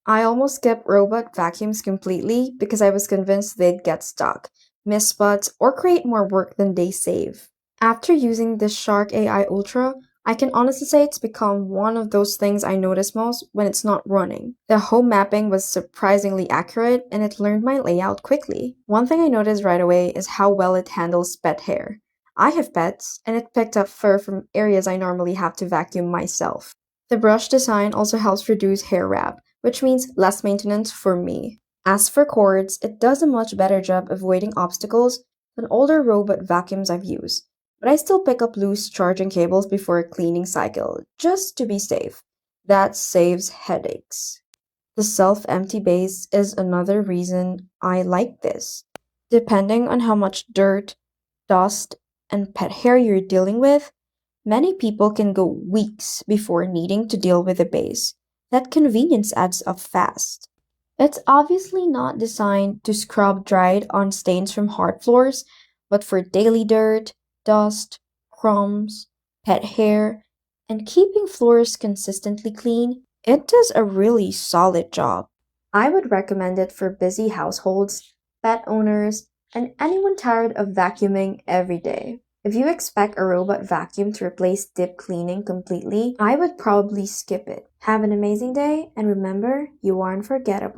I almost skipped robot vacuums completely because I was convinced they'd get stuck, miss spots, or create more work than they save. After using the Shark AI Ultra, I can honestly say it's become one of those things I notice most when it's not running. The home mapping was surprisingly accurate and it learned my layout quickly. One thing I noticed right away is how well it handles pet hair. I have pets, and it picked up fur from areas I normally have to vacuum myself. The brush design also helps reduce hair wrap, which means less maintenance for me. As for cords, it does a much better job avoiding obstacles than older robot vacuums I've used, but I still pick up loose charging cables before a cleaning cycle, just to be safe. That saves headaches. The self-empty base is another reason I like this. Depending on how much dirt, dust, and pet hair you're dealing with, many people can go weeks before needing to deal with the base. That convenience adds up fast. It's obviously not designed to scrub dried on stains from hard floors, but for daily dirt, dust, crumbs, pet hair, and keeping floors consistently clean, it does a really solid job. I would recommend it for busy households, pet owners, and anyone tired of vacuuming every day. If you expect a robot vacuum to replace deep cleaning completely, I would probably skip it. Have an amazing day, and remember, you are unforgettable.